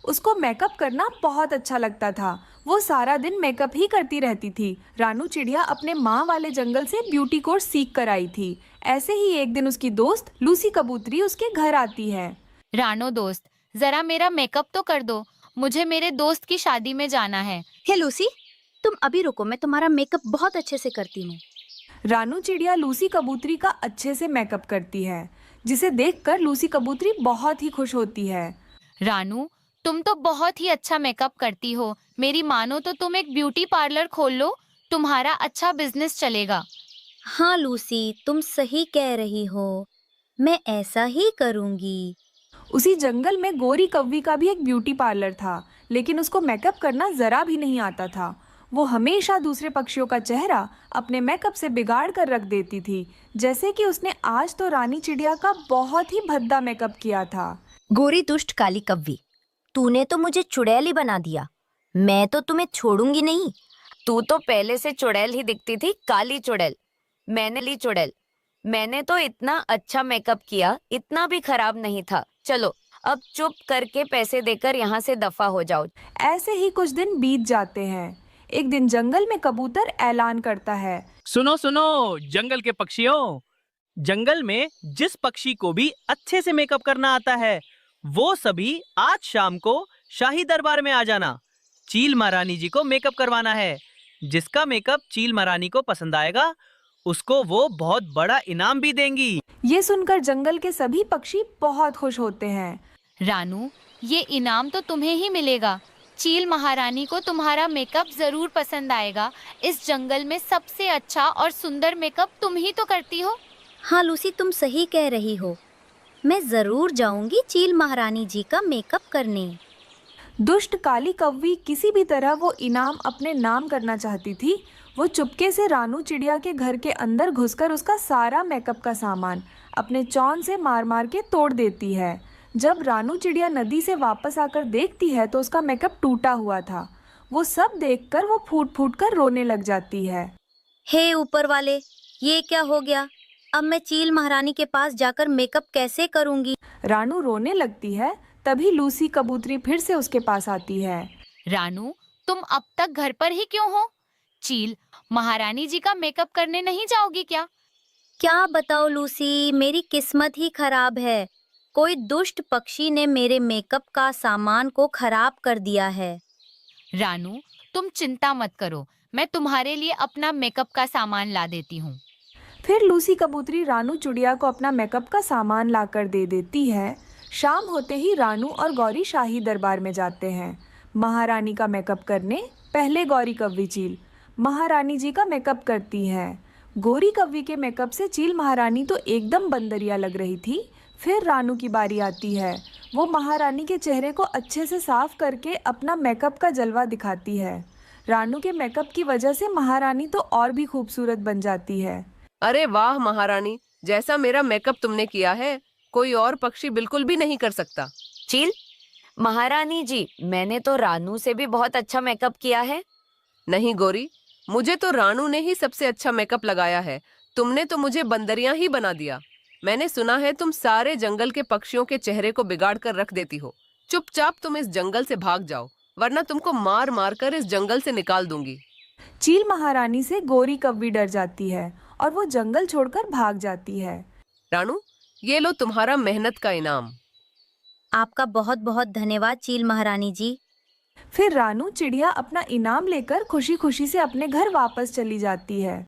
उसको मेकअप करना बहुत अच्छा लगता था। वो सारा दिन मेकअप ही करती रहती थी। रानू चिड़िया अपने माँ वाले जंगल से ब्यूटी कोर्स सीख कर आई थी। ऐसे ही एक दिन उसकी दोस्त लूसी कबूतरी उसके घर आती है। रानो दोस्त, जरा मेरा मेकअप तो कर दो। मुझे मेरे दोस्त की शादी में जाना है। हे लूसी, तुम अभी रुको, मैं तुम्हारा मेकअप बहुत अच्छे से करती हूँ। रानू चिड़िया लूसी कबूतरी का अच्छे से मेकअप करती है, जिसे देखकर लूसी कबूतरी बहुत ही खुश होती है। रानू, तुम तो बहुत ही अच्छा मेकअप करती हो। मेरी मानो तो तुम एक ब्यूटी पार्लर खोल लो, तुम्हारा अच्छा बिजनेस चलेगा। हाँ लूसी, तुम सही कह रही हो, मैं ऐसा ही करूँगी। उसी जंगल में गोरी कव्वी का भी एक ब्यूटी पार्लर था, लेकिन उसको मेकअप करना जरा भी नहीं आता था। वो हमेशा दूसरे पक्षियों का चेहरा अपने मेकअप से बिगाड़ कर रख देती थी, जैसे कि उसने आज तो रानी चिड़िया का बहुत ही भद्दा मेकअप किया था। गोरी दुष्ट काली कव्वी, तूने तो मुझे चुड़ैल ही बना दिया। मैं तो तुम्हें छोड़ूंगी नहीं। तू तो पहले से चुड़ैल ही दिखती थी, काली चुड़ैल। मैंने ली चुड़ैल। मैंने तो इतना अच्छा मेकअप किया, इतना भी खराब नहीं था। चलो अब चुप करके पैसे देकर यहाँ से दफा हो जाओ। ऐसे ही कुछ दिन बीत जाते हैं। एक दिन जंगल में कबूतर ऐलान करता है, सुनो सुनो जंगल के पक्षियों, जंगल में जिस पक्षी को भी अच्छे से मेकअप करना आता है वो सभी आज शाम को शाही दरबार में आ जाना। चील महारानी जी को मेकअप करवाना है। जिसका मेकअप चील महारानी को पसंद आएगा उसको वो बहुत बड़ा इनाम भी देंगी। ये सुनकर जंगल के सभी पक्षी बहुत खुश होते हैं। रानू, ये इनाम तो तुम्हें ही मिलेगा। चील महारानी को तुम्हारा मेकअप जरूर पसंद आएगा। इस जंगल में सबसे अच्छा और सुंदर मेकअप तुम ही तो करती हो। हाँ लूसी, तुम सही कह रही हो, मैं जरूर जाऊंगी चील महारानी जी का मेकअप करने। दुष्ट काली कव्वी किसी भी तरह वो इनाम अपने नाम करना चाहती थी। वो चुपके से रानू चिड़िया के घर के अंदर घुसकर उसका सारा मेकअप का सामान अपने चौन से मार मार के तोड़ देती है। जब रानू चिड़िया नदी से वापस आकर देखती है तो उसका मेकअप टूटा हुआ था। वो सब देखकर वो फूट फूट कर रोने लग जाती है। हे ऊपर वाले, ये क्या हो गया? अब मैं चील महारानी के पास जाकर मेकअप कैसे करूंगी? रानू रोने लगती है। तभी लूसी कबूतरी फिर से उसके पास आती है। रानू, तुम अब तक घर पर ही क्यों हो? चील महारानी जी का मेकअप करने नहीं जाओगी क्या? क्या बताओ लूसी, मेरी किस्मत ही खराब है। कोई दुष्ट पक्षी ने मेरे मेकअप का सामान को खराब कर दिया है। रानू, तुम चिंता मत करो, मैं तुम्हारे लिए अपना मेकअप का सामान ला देती हूँ। फिर लूसी कबूतरी रानू चिड़िया को अपना मेकअप का सामान लाकर दे देती है। शाम होते ही रानू और गौरी शाही दरबार में जाते हैं महारानी का मेकअप करने। पहले गौरी कव्वी चील महारानी जी का मेकअप करती है। गोरी कव्वी के मेकअप से चील महारानी तो एकदम बंदरिया लग रही थी। फिर रानू की बारी आती है। वो महारानी के चेहरे को अच्छे से साफ करके अपना मेकअप का जलवा दिखाती है। रानू के मेकअप की वजह से महारानी तो और भी खूबसूरत बन जाती है। अरे वाह महारानी, जैसा मेरा मेकअप तुमने किया है कोई और पक्षी बिल्कुल भी नहीं कर सकता। चील महारानी जी, मैंने तो रानू से भी बहुत अच्छा मेकअप किया है। नहीं गोरी, मुझे तो रानू ने ही सबसे अच्छा मेकअप लगाया है। तुमने तो मुझे बंदरियां ही बना दिया। मैंने सुना है तुम सारे जंगल के पक्षियों के चेहरे को बिगाड़ कर रख देती हो। चुपचाप तुम इस जंगल से भाग जाओ, वरना तुमको मार मार कर इस जंगल से निकाल दूंगी। चील महारानी से गोरी कव्वी डर जाती है और वो जंगल छोड़कर भाग जाती है। रानू, ये लो तुम्हारा मेहनत का इनाम। आपका बहुत बहुत धन्यवाद चील महारानी जी। फिर रानू चिड़िया अपना इनाम लेकर खुशी खुशी से अपने घर वापस चली जाती है।